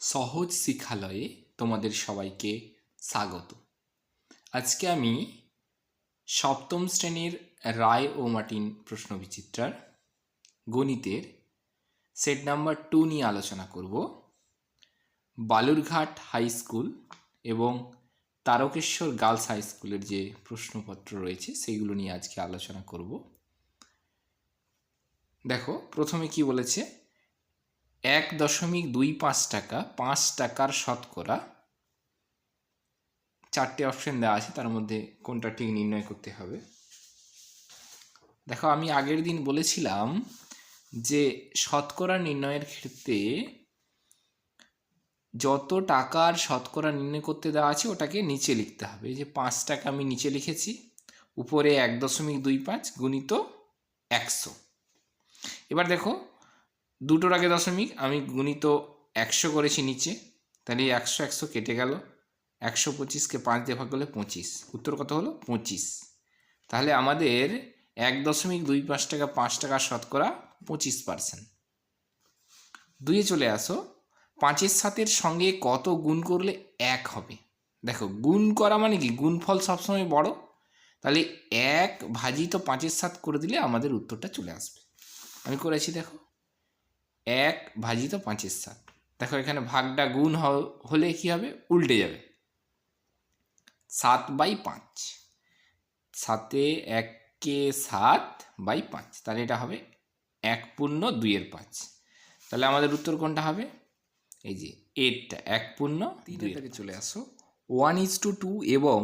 সহজ শিক্ষালয়ে তোমাদের সবাইকে স্বাগত। আজকে আমি সপ্তম শ্রেণীর রায় ও মার্টিন প্রশ্নবিচিত্রার গণিতের সেট নাম্বার 2 নিয়ে আলোচনা করব। বালুরঘাট হাই স্কুল এবং তারকেশ্বর গার্লস হাই স্কুলের যে প্রশ্নপত্র রয়েছে সেইগুলো নিয়ে আজকে আলোচনা করব। দেখো প্রথমে কি বলেছে, 1.25 টাকা 5 টাকার শতকরা, চারটে অপশন দেওয়া আছে, তার মধ্যে কোনটা ঠিক নির্ণয় করতে হবে। দেখো আমি আগের দিন বলেছিলাম যে শতকরা নির্ণয়ের ক্ষেত্রে যত টাকার শতকরা নির্ণয় করতে দেওয়া আছে ওটাকে নিচে লিখতে হবে। যে 5 টাকা আমি নিচে লিখেছি, উপরে 1.25 গুণিত 100। এবার দেখো দুটোর আগে দশমিক, আমি গুণিত 100 করেছি নিচে, তাহলে 100 কেটে গেল, 125কে 5 দিয়ে ভাগ করলে 25, উত্তর কত হলো 25। তাহলে আমাদের 1.25 টাকা 5 টাকার শতকরা 25%। দুইয়ে চলে আসো, 5-এর সাথের সঙ্গে কত গুণ করলে 1 হবে। দেখো গুণ করা মানে কি, গুণফল সবসময় বড়, তাহলে 1 ভাজিত 5-এর সাথে করে দিলে আমাদের উত্তরটা চলে আসবে। আমি করেছি, দেখো 1 ভাজিত 5-এর সাথে, দেখো এখানে ভাগটা গুণ হলে কি হবে, উল্টে যাবে, 7/5, 7-এ 1-কে 7/5, তাহলে এটা হবে 1/2/5। তাহলে আমাদের উত্তর কোনটা হবে, এই যে এরটা 1/2। চলে আসো, 1:2 এবং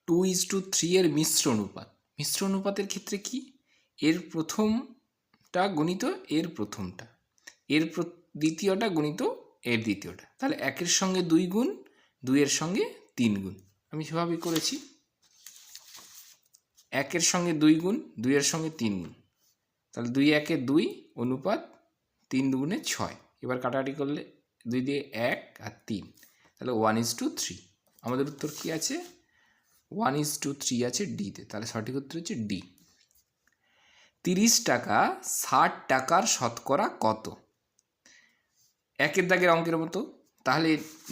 2:3 এর মিশ্র অনুপাত। মিশ্র অনুপাতের ক্ষেত্রে কি, এর প্রথমটা গুণিত এর প্রথমটা, এর দ্বিতীয়টা গুণিত এর দ্বিতীয়টা, তাহলে 1-এর সঙ্গে 2 গুণ, 2-এর সঙ্গে 3 গুণ। আমি সেভাবেই করেছি, 1-এর সঙ্গে 2 গুণ, 2-এর সঙ্গে 3 গুণ, তাহলে 2-1-এ 2 অনুপাত 3-2-গুণে 6। এবার কাটাকাটি করলে 2 দিয়ে 1 আর 3, তাহলে 1:3। আমাদের উত্তর কি আছে, 1:3 আছে ডিতে, তাহলে সঠিক উত্তর হচ্ছে ডি। 30 টাকা 60 টাকার শতকরা কত। 1-এর দাগের অঙ্কের মতো, তাহলে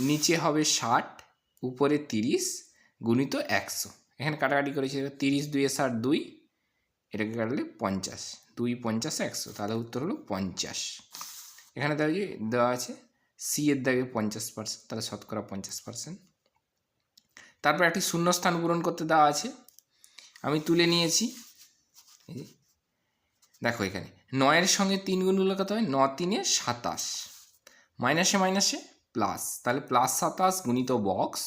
নিচে হবে 60, উপরে 30 গুণিত 100। এখানে কাটাকাটি করেছি, 30 2-এ 60 2, এটাকে কাটলে 50, 2 50 100, তাহলে উত্তর হলো 50। এখানে দেওয়া আছে সি এর দাগে 50%, তাহলে শতকরা 50%। তারপর একটি শূন্যস্থান পূরণ করতে দেওয়া আছে, আমি তুলে নিয়েছি। দেখো এখানে 9-এর সঙ্গে 3 গুণ হলে কত হয়, 9×3 = 27, মাইনাসে মাইনাসে প্লাস, তাহলে +27 গুণিত বক্স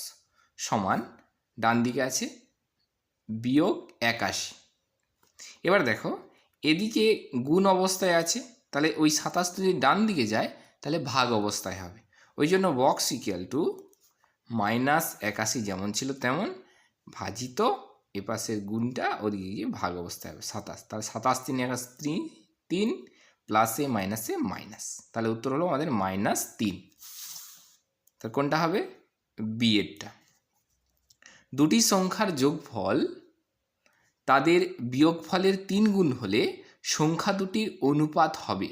সমান, ডান দিকে আছে -81। এবার দেখো এদিকে গুণ অবস্থায় আছে, তাহলে ওই 27 যদি ডান দিকে যায় তাহলে ভাগ অবস্থায় হবে, ওই জন্য বক্স ইকুয়াল টু -81 যেমন ছিল তেমন ভাজিত এপাশের গুণটা ওদিকে গিয়ে ভাগ অবস্থায় হবে 27, তাহলে 27 3 3 প্লাসে মাইনাসে মাইনাস, তাহলে উত্তর হলো আমাদের -3। তাহলে কোনটা হবে, বি এরটা। দুটি সংখ্যার যোগফল তাদের বিয়োগফলের 3 গুণ হলে সংখ্যা দুটির অনুপাত হবে।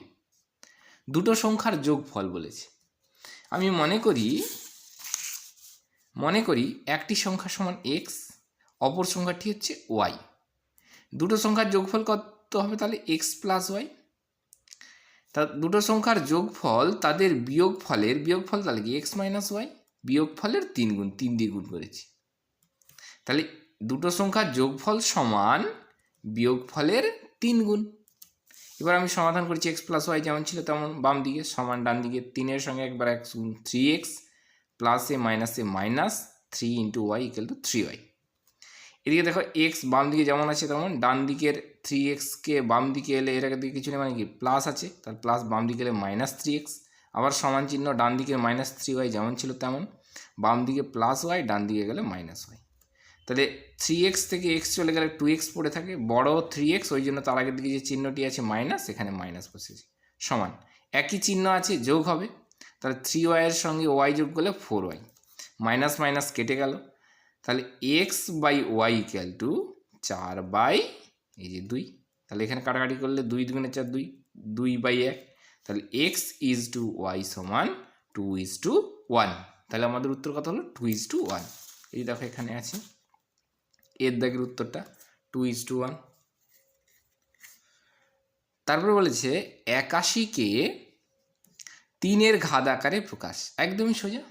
দুটো সংখ্যার যোগফল বলেছে, আমি মনে করি একটি সংখ্যা সমান এক্স, অপর সংখ্যাটি হচ্ছে ওয়াই। দুটো সংখ্যার যোগফল কত হবে, তাহলে এক্স প্লাস ওয়াই। তা দুটো সংখ্যার যোগফল তাদের বিয়োগফল তাহলে কি এক্স মাইনাস ওয়াই, বিয়োগফলের 3 গুণ, 3 দিয়ে গুণ করেছি, তাহলে দুটো সংখ্যার যোগফল সমান বিয়োগফলের 3 গুণ। এবার আমি সমাধান করেছি, এক্স প্লাস ওয়াই যেমন ছিল তেমন, বাম দিকে সমান, ডান দিকে 3-এর সঙ্গে একবার 1 গুণ 3x, প্লাসে মাইনাসে মাইনাস 3 × y = 3y। এদিকে দেখো এক্স বাম দিকে যেমন আছে তেমন, ডান দিকের 3x-কে বাম দিকে এলে এর দিকে কিছু নেই, মানে কি প্লাস আছে, তাহলে প্লাস বাম দিকে এলে -3x, আবার সমান চিহ্ন, ডান দিকের -3y যেমন ছিল তেমন, বাম দিকে +y, ডান দিকে গেলে -y। তাহলে 3x থেকে x চলে গেলে 2x পড়ে থাকে, বড় 3x, ওই জন্য তার আগের দিকে যে চিহ্নটি আছে মাইনাস, এখানে মাইনাস বসেছে, সমান একই চিহ্ন আছে, যোগ হবে, তাহলে 3y এর সঙ্গে y যোগ করলে 4y, মাইনাস মাইনাস কেটে গেল, তাহলে x/y = 4/2। তাহলে এখানে কাটাকাটি করলে 2 × 4 2, 2/1, তাহলে x/y = 2:1। তাহলে আমাদের উত্তর কত হলো 2:1। এই দেখো এখানে আছে এর দাগের উত্তরটা 2:1। তারপরে বলেছে 81কে 3-এর ঘাত আকারে প্রকাশ। একদমই সোজা।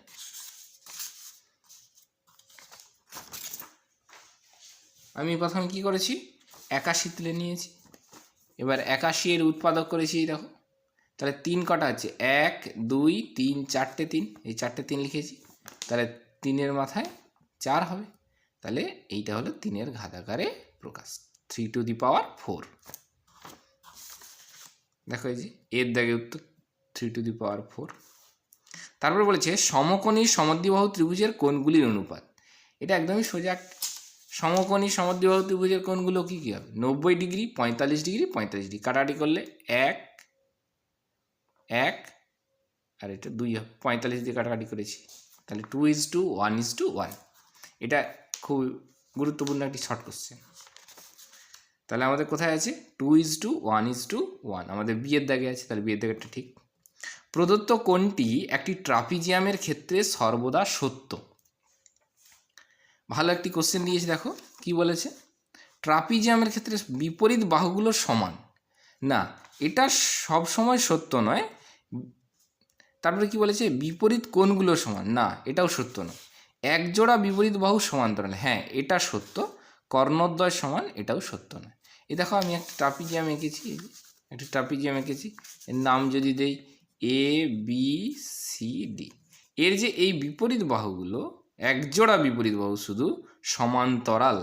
আমি প্রথমে কি করেছি 81 তুলে নিয়েছি, এবার 81 এর উৎপাদক করেছি। দেখো তাহলে 3 কটা আছে 1 2 3 4টে 3, এই 4টে 3 লিখেছি, তাহলে 3-এর মাথায় 4 হবে, তাহলে এইটা হলো 3-এর ঘাত আকারে প্রকাশ 3⁴। দেখো এই যে এর দাগে উত্তর 3⁴। তারপরে বলেছে সমকোণী সমদ্বিবাহু ত্রিভুজের কোণগুলির অনুপাত। এটা একদমই সোজা। সমকোণী সমদ্বিবাহু ত্রিভুজের কোণগুলো কী কী হবে 90 ডিগ্রি 45 ডিগ্রি 45 ডিগ্রি, কাটাকাটি করলে 1 1 আর এটা 2 হবে, 45 দিয়ে কাটাকাটি করেছি, তাহলে 2:1:1। এটা খুব গুরুত্বপূর্ণ একটি শর্ট কোশ্চেন। তাহলে আমাদের কোথায় আছে 2:1:1, আমাদের বিয়ের দাগে আছে, তাহলে বিয়ের দাগেরটা ঠিক। প্রদত্ত কোণটি একটি ট্রাপিজিয়ামের ক্ষেত্রে সর্বদা সত্য। ভালো একটি কোশ্চেন দিয়েছে, দেখো কি বলেছে ট্রাপিজিয়ামের ক্ষেত্রে বিপরীত বাহুগুলো সমান। না, এটা সব সময় সত্য নয়। তারপরে কি বলেছে বিপরীত কোণগুলো সমান। না, এটাও সত্য নয়। একজোড়া বিপরীত বাহু সমান্তরাল, হ্যাঁ এটা সত্য। কর্ণদ্বয় সমান, এটাও সত্য নয়। এই দেখো আমি একটা ট্রাপিজিয়াম এঁকেছি, একটা ট্রাপিজিয়াম এঁকেছি, এর নাম যদি দেই ABCD। এর যে এই বিপরীত বাহুগুলো একজোড়া বিপরীত বাহু শুধু সমান্তরাল,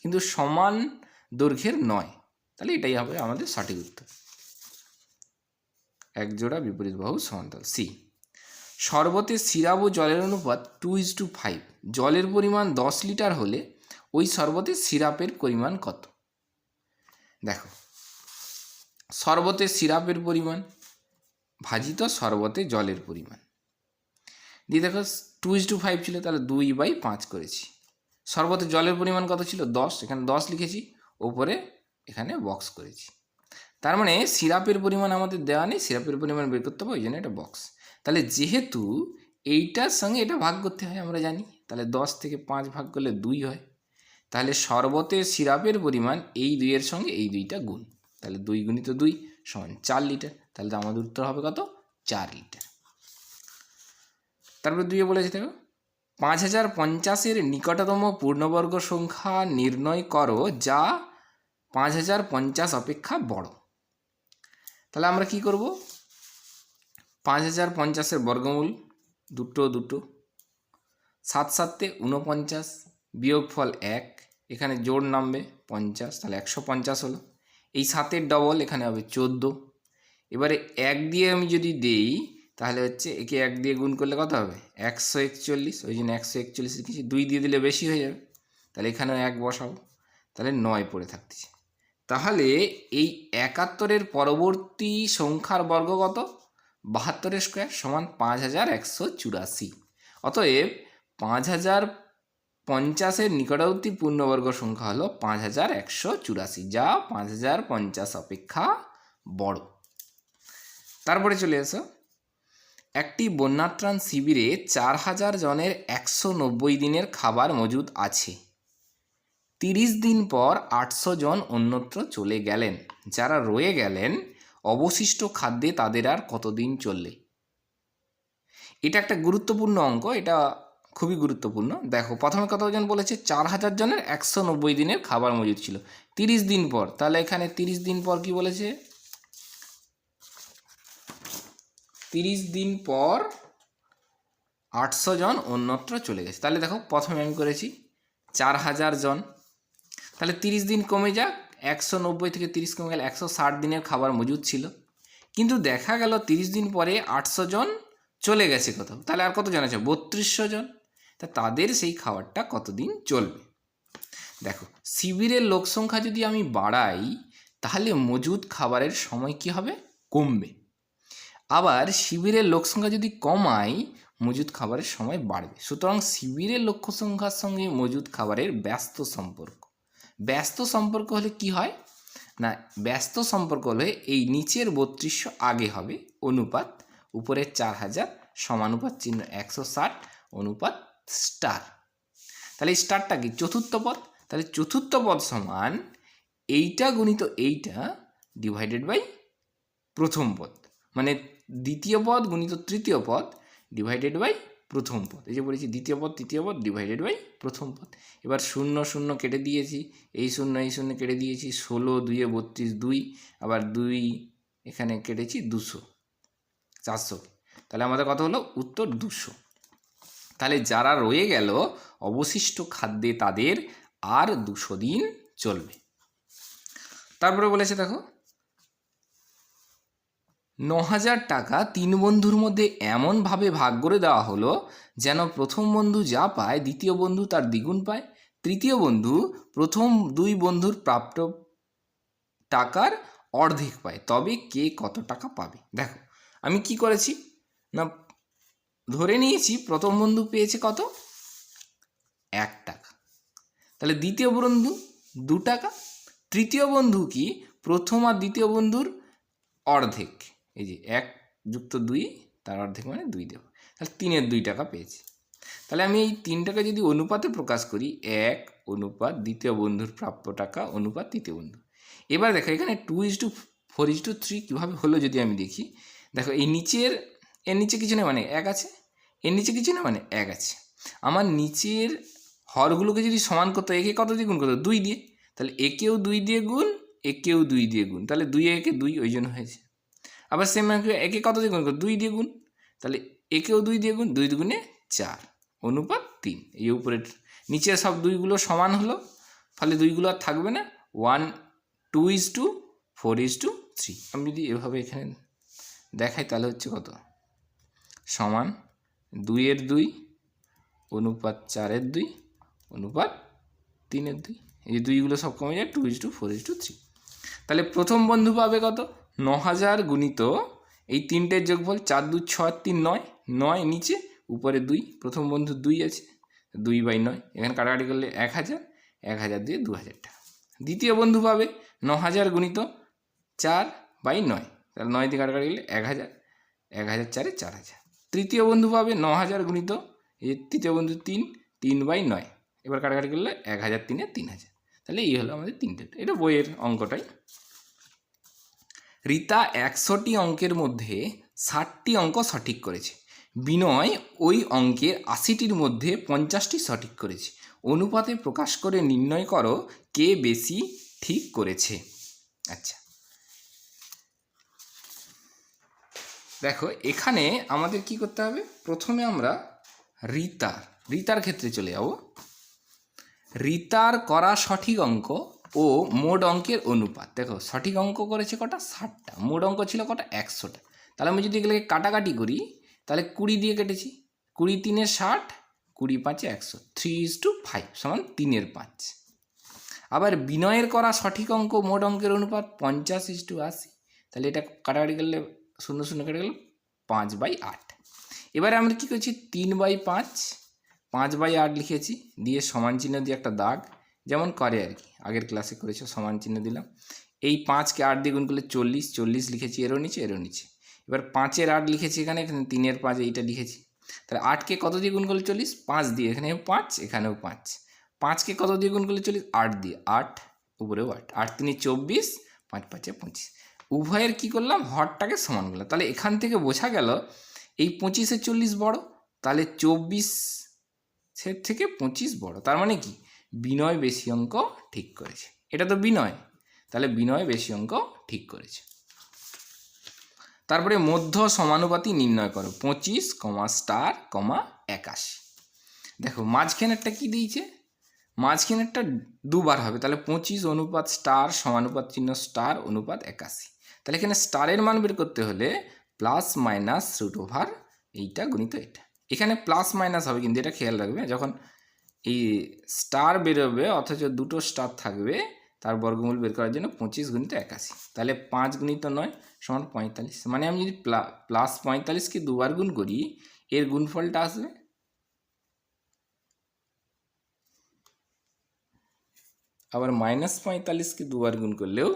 কিন্তু সমান দৈর্ঘ্যের নয়, তাহলে এটাই হবে আমাদের সঠিক উত্তর। একজোড়া বিপরীত বাহু সমান্তরাল। সি। শরবতে সিরাপ ও জলের অনুপাত 2:5। জলের পরিমাণ 10 লিটার হলে ওই শরবতে সিরাপের পরিমাণ কত? দেখো শরবতে সিরাপের পরিমাণ ভাজিত শরবতে জলের পরিমাণ দিয়ে দেখো 2:5 ছিল, তাহলে 2/5 করেছি। শরবতে জলের পরিমাণ কত ছিল 10, এখানে 10 লিখেছি, ওপরে এখানে বক্স করেছি। তার মানে সিরাপের পরিমাণ আমাদের দেওয়া নেই, সিরাপের পরিমাণ বের করতে হবে, ওই জন্য এটা বক্স। তাহলে যেহেতু এইটার সঙ্গে এটা ভাগ করতে হয় আমরা জানি, তাহলে 10 থেকে 5 ভাগ করলে 2 হয়। তাহলে শরবতে সিরাপের পরিমাণ এই 2-এর সঙ্গে এই 2টা গুণ, তাহলে 2 গুণিত 2 সমান 4 লিটার। তাহলে আমাদের উত্তর হবে কত 4 লিটার। তারপরে 2-এ বলেছে দেখো 5050-এর নিকটতম পূর্ণবর্গ সংখ্যা নির্ণয় করো যা 5050 অপেক্ষা বড়। তাহলে আমরা কি করব 5050-এর বর্গমূল দুটো 7 7 49 বিয়োগফল 1, এখানে জোড় নামবে 50, তাহলে 150 হলো। এই 7-এর ডবল এখানে হবে 14। এবারে 1 দিয়ে আমি যদি দেই তাহলে হচ্ছে একে 1 দিয়ে গুণ করলে কত হবে 141, ওই জন্য 141 লিখেছি। 2 দিয়ে দিলে বেশি হয়ে যাবে, তাহলে এখানেও 1 বসাবো, তাহলে 9 পড়ে থাকতেছে। তাহলে এই 71-এর পরবর্তী সংখ্যার বর্গ কত 72 স্কোয়ার সমান 5184। অতএব 5050-এর নিকটবর্তী পূর্ণবর্গ সংখ্যা হলো 5184, যা 5050 অপেক্ষা বড়। তারপরে চলে এসো একটি বন্যাত্রাণ শিবিরে 4000 জনের 190 দিনের খাবার মজুদ আছে। 30 দিন পর 800 জন অন্যত্র চলে গেলেন। যারা রয়ে গেলেন অবশিষ্ট খাদ্যে তাদের আর কতদিন চলবে? এটা একটা গুরুত্বপূর্ণ অঙ্ক, এটা খুবই গুরুত্বপূর্ণ। দেখো প্রথমে কতজন বলেছে 4000 জনের 190 দিনের খাবার মজুদ ছিল 30 দিন পর, তাহলে এখানে 30 দিন পর কি বলেছে 30 দিন পর 800 জন অন্যত্র চলে গেছে। তাহলে দেখো প্রথমে আমি করেছি 4000 জন, তাহলে 30 দিন কমে যাক, 190 থেকে 30 কমে গেলে 160 দিনের খাবার মজুদ ছিল। কিন্তু দেখা গেল 30 দিন পরে 800 জন চলে গেছে কোথাও, তাহলে আর কতজন আছে 3200 জন। তা তাদের সেই খাবারটা কতদিন চলবে? দেখো শিবিরের লোক সংখ্যা যদি আমি বাড়াই তাহলে মজুদ খাবারের সময় কি হবে কমবে, আবার শিবিরের লোক সংখ্যা যদি কমাই মজুদ খাবারের সময় বাড়বে। সুতরাং শিবিরের লক্ষ্য সংখ্যার সঙ্গে মজুদ খাবারের ব্যস্ত সম্পর্ক। ব্যস্ত সম্পর্ক হলে কি হয় না, ব্যস্ত সম্পর্ক হলে এই নিচের 3200 আগে হবে অনুপাত উপরের 4000 সমানুপাত চিহ্ন 160 অনুপাত স্টার। তাহলে এই স্টারটা কি চতুর্থ পদ, তাহলে চতুর্থ পদ সমান এইটা গুণিত এইটা ডিভাইডেড বাই প্রথম পদ, মানে দ্বিতীয় পদ গুণিত তৃতীয় পদ ডিভাইডেড বাই প্রথম পদ। এই যে বলেছি দ্বিতীয় পদ তৃতীয় পদ ডিভাইডেড বাই প্রথম পদ। এবার শূন্য শূন্য কেটে দিয়েছি, এই শূন্য কেটে দিয়েছি, 16 2 32 2, আবার 2 এখানে কেটেছি 200, 400। তাহলে আমাদের কত হলো? উত্তর 200। তাহলে যারা রয়ে গেল অবশিষ্ট খাদ্যে তাদের আর 200 দিন চলবে। তারপরে বলেছে দেখো 9000 টাকা 3 বন্ধুর মধ্যে এমনভাবে ভাগ করে দেওয়া হলো যেন প্রথম বন্ধু যা পায় দ্বিতীয় বন্ধু তার দ্বিগুণ পায়, তৃতীয় বন্ধু প্রথম 2 বন্ধুর প্রাপ্ত টাকার অর্ধেক পায়, তবে কে কত টাকা পাবে? দেখো আমি কি করেছি না, ধরে নিয়েছি প্রথম বন্ধু পেয়েছে কত? 1 টাকা, তাহলে দ্বিতীয় বন্ধু 2 টাকা, তৃতীয় বন্ধু কি প্রথম আর দ্বিতীয় বন্ধুর অর্ধেক, এই যে 1 যুক্ত 2 তার অর্ধেক মানে 2 দেব, তাহলে 3-এর 2 টাকা পেয়েছি। তাহলে আমি এই 3 টাকা যদি অনুপাতে প্রকাশ করি, 1 অনুপাত দ্বিতীয় বন্ধুর প্রাপ্য টাকা অনুপাত তৃতীয় বন্ধু। এবার দেখো এখানে 2:4:3 কীভাবে হলো যদি আমি দেখি, দেখো এই এর নিচে কিছু নেই মানে 1 আছে, এর নিচে কিছু নেই মানে 1 আছে। আমার নিচের হরগুলোকে যদি সমান করতে, একে কত দিয়ে গুণ করতে? 2 দিয়ে, তাহলে একেও 2 দিয়ে গুণ, একেও 2 দিয়ে গুণ, তাহলে 2 একে 2 ওই জন্য হয়েছে। আবার সেম একে কত দিয়ে গুণ করো? 2 দিয়ে গুণ, তাহলে একেও 2 দিয়ে গুণ, 2 দুগুণে 4 অনুপাত 3। এই উপরের নিচের সব 2গুলো সমান হলো, ফলে 2গুলো আর থাকবে না, 1 2:4:3। আমি যদি এভাবে এখানে দেখাই তাহলে হচ্ছে কত? সমান 2-এর 2 অনুপাত 4-এর 2 অনুপাত 3-এর 2। এই 2গুলো সব কমে যায়, 2:4:3। তাহলে প্রথম বন্ধু পাবে কত? 9000 গুণিত এই 3টের যোগফল 4 2 6 3 9, 9 নিচে উপরে 2, প্রথম বন্ধু 2 আছে, 2/9, এখানে কাটাকাটি করলে 1000, 1000 দিয়ে 2000 টাকা। দ্বিতীয় বন্ধু পাবে 9000 গুণিত 4/9, তাহলে 9 দিয়ে কাটাকাটি করলে 1000, 1000 4 4000। তৃতীয় বন্ধু পাবে 9000 গুণিত এই তৃতীয় বন্ধু 3/9, এবার কাটাকাটি করলে 1000 3 3000। তাহলে এই হলো আমাদের 3টে, এটা বইয়ের অঙ্কটাই। রীতা 100টি অঙ্কের মধ্যে 60টি অঙ্ক সঠিক করেছে, বিনয় ওই অঙ্কের 80টির মধ্যে 50টি সঠিক করেছে, অনুপাতে প্রকাশ করে নির্ণয় করো কে বেশি ঠিক করেছে। আচ্ছা দেখো এখানে আমাদের কি করতে হবে, প্রথমে আমরা রীতার ক্ষেত্রে চলে যাব। রীতার করা সঠিক অঙ্ক ও মোট অঙ্কের অনুপাত। দেখো সঠিক অঙ্ক করেছে কটা? 60টা, মোট অঙ্ক ছিল কটা? 100টা। তাহলে আমি যদি এগুলোকে কাটাকাটি করি, তাহলে 20 দিয়ে কেটেছি, 20 3 60, 20 5 100, 3:5 সমান 3/5। আবার বিনয়ের করা সঠিক অঙ্ক মোট অঙ্কের অনুপাত 50:80, তাহলে এটা কাটাকাটি করলে 0 0 কেটে গেল, 5/8। এবারে আমরা কী করছি, 3/5, 5/8 লিখেছি, দিয়ে সমান চিহ্ন দিয়ে একটা দাগ, যেমন করে আর কি, আগের ক্লাসে করেছো, সমান চিহ্ন দিলাম। এই 5কে 8 দিয়ে গুণ করলে 40, 40 লিখেছি এরও নিচে। এবার 5-এর 8 লিখেছি এখানে 3-এর 5 এইটা লিখেছি। তাহলে 8কে কত দিয়ে গুণ করলে 40? 5 দিয়ে, এখানেও 5 এখানেও 5। 5কে কত দিয়ে গুণ করলে 40? 8 দিয়ে, 8 উপরেও 8, 8 3 24, 5 5 25। উভয়ের কি করলাম, হরটাকে সমান করলাম। তাহলে এখান থেকে বোঝা গেল এই 25-এর 40 বড়, তাহলে 24-এর থেকে 25 বড়, তার মানে কি বিনয় বেশি অঙ্ক ঠিক করেছে। এটা তো বিনয়, তাহলে বিনয় বেশি অঙ্ক ঠিক করেছে। তারপরে মধ্য সমানুপাতি নির্ণয় করো, 25, স্টার, 81। দেখো মাঝখানেরটা কি দিয়েছে, মাঝখানেরটা দুবার হবে, তাহলে 25 অনুপাত স্টার সমানুপাত চিহ্ন স্টার অনুপাত 81। তাহলে এখানে স্টারের মান বের করতে হলে প্লাস মাইনাস √, এইটা গুণিত এটা। এখানে প্লাস মাইনাস হবে কিন্তু এটা খেয়াল রাখবে, যখন এই স্টার বেরোবে অথচ দুটো স্টার থাকবে, তার বর্গমূল বের করার জন্য 25 গুণিত 81, তাহলে 5 গুণিত 9 সমান 45। মানে আমি যদি প্লাস 45কে দুবার গুণ করি, এর গুণফলটা আসবে আবার মাইনাস 45কে দুবার গুণ করলেও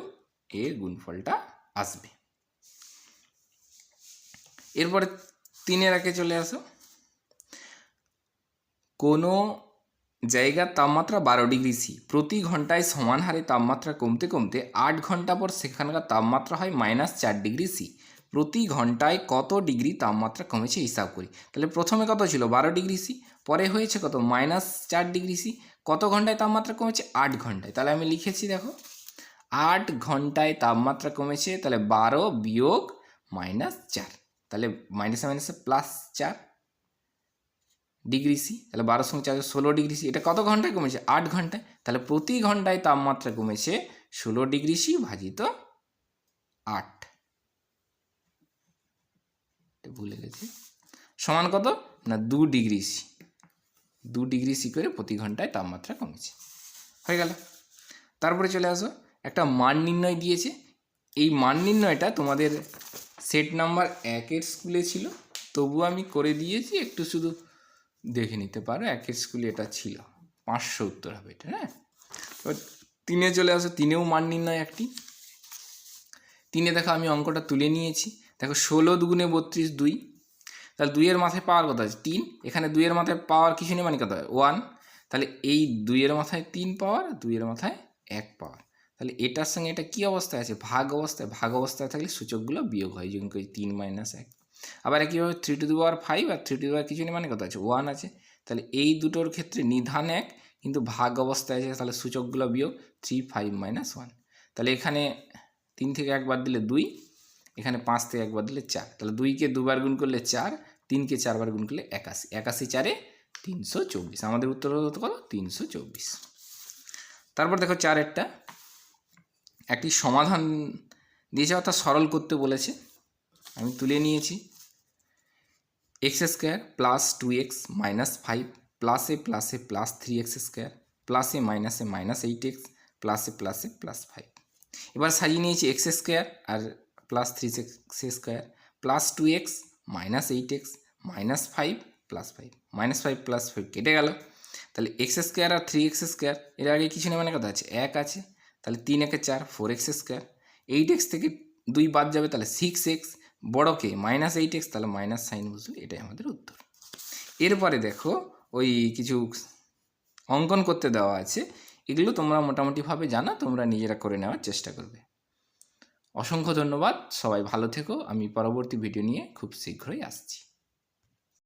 এর গুণফলটা আসবে। এরপরে 3-এর আগে চলে আসো। কোনো জায়গার তাপমাত্রা 12 ডিগ্রি সি, প্রতি ঘন্টায় সমান হারে তাপমাত্রা কমতে কমতে 8 ঘন্টা পর সেখানকার তাপমাত্রা হয় -4 ডিগ্রি সি। প্রতি ঘন্টায় কত ডিগ্রি তাপমাত্রা কমেছে হিসাব করি। তাহলে প্রথমে কত ছিল 12 ডিগ্রি সি, পরে হয়েছে কত -4 ডিগ্রি সি। কত ঘন্টায় তাপমাত্রা কমেছে? 8 ঘন্টায়। তাহলে আমি লিখেছি দেখো 8 ঘন্টায় তাপমাত্রা কমেছে, তাহলে 12 বিয়োগ -4, তাহলে মাইনাসে মাইনাসে +4 ডিগ্রি সি। তাহলে 12 সঙ্গে 4 16 ডিগ্রি সি। এটা কত ঘন্টায় কমেছে? 8 ঘন্টায়। তাহলে প্রতি ঘন্টায় তাপমাত্রা কমেছে 16 ডিগ্রি সি ভাজিত 8, ভুলে গেছি, সমান কত না 2 ডিগ্রি সি। 2 ডিগ্রি সি করে প্রতি ঘন্টায় তাপমাত্রা কমেছে। হয়ে গেল। তারপরে চলে আসো, একটা মান নির্ণয় দিয়েছে। এই মান নির্ণয়টা তোমাদের সেট নাম্বার 1-এর স্কুলে ছিল, তবুও আমি করে দিয়েছি, একটু শুধু দেখে নিতে পারো। 1-এর স্কুলে এটা ছিল, 500 উত্তর হবে এটা। হ্যাঁ, তো 3-এ চলে আসো। 3-এও মান নির্ণয় একটি। 3-এ দেখো আমি অঙ্কটা তুলে নিয়েছি। দেখো 16 দুগুণে 32, 2। তাহলে 2-এর মাথায় পাওয়ার কত আছে? 3। এখানে 2-এর মাথায় পাওয়ার কিছু নেই, মানে কত হয় 1। তাহলে এই 2-এর মাথায় 3 পাওয়ার, 2-এর মাথায় 1 পাওয়ার। তাহলে এটার সঙ্গে এটা কি অবস্থায় আছে? ভাগ অবস্থায়। ভাগ অবস্থায় থাকলে সূচকগুলো বিয়োগ হয়, যেমন 3 - 1। আবার একইভাবে 3 to the power 5 R 3 to the পাওয়ার কিছু নেই, মানে কত আছে? 1 আছে। তাহলে এই দুটোর ক্ষেত্রে নিধান 1, কিন্তু ভাগ অবস্থায় আছে, তাহলে সূচকগুলো বিয়োগ 3, 5 - 1। তাহলে এখানে 3 থেকে 1 বাদ দিলে 2, এখানে 5 থেকে 1 বাদ দিলে 4। তাহলে 2-কে 2বার গুণ করলে 4, 3-কে 4বার গুণ করলে 81। 81 4-এ 324। আমাদের উত্তর হতো কত? 324। তারপর দেখো 4-এরটা একটি সমাধান দিয়েছে, অর্থাৎ সরল করতে বলেছে। আমি তুলে নিয়েছি। x² + 2x - 5 +a + a + 3x² + a - a -8x +a + 5। এবার সাজিয়ে নিয়েছি x² আর +3x² + 2x - 8x -5 + 5 -5 + 5 কেটে গেল। তাহলে x² আর 3x² এর আগে কিছু নেই, মানে কত আছে? 1 আছে। তাহলে 3 × 4 4x²। 8x থেকে 2 বাদ যাবে, তাহলে 6x। বড়কে -8x, তাহলে মাইনাস সাইন বসলে এটাই আমাদের উত্তর। এরপরে দেখো ওই কিছু অঙ্কন করতে দেওয়া আছে, এগুলো তোমরা মোটামুটিভাবে জানো, তোমরা নিজেরা করে নেওয়ার চেষ্টা করবে। অসংখ্য ধন্যবাদ, সবাই ভালো থেকো। আমি পরবর্তী ভিডিও নিয়ে খুব শীঘ্রই আসছি।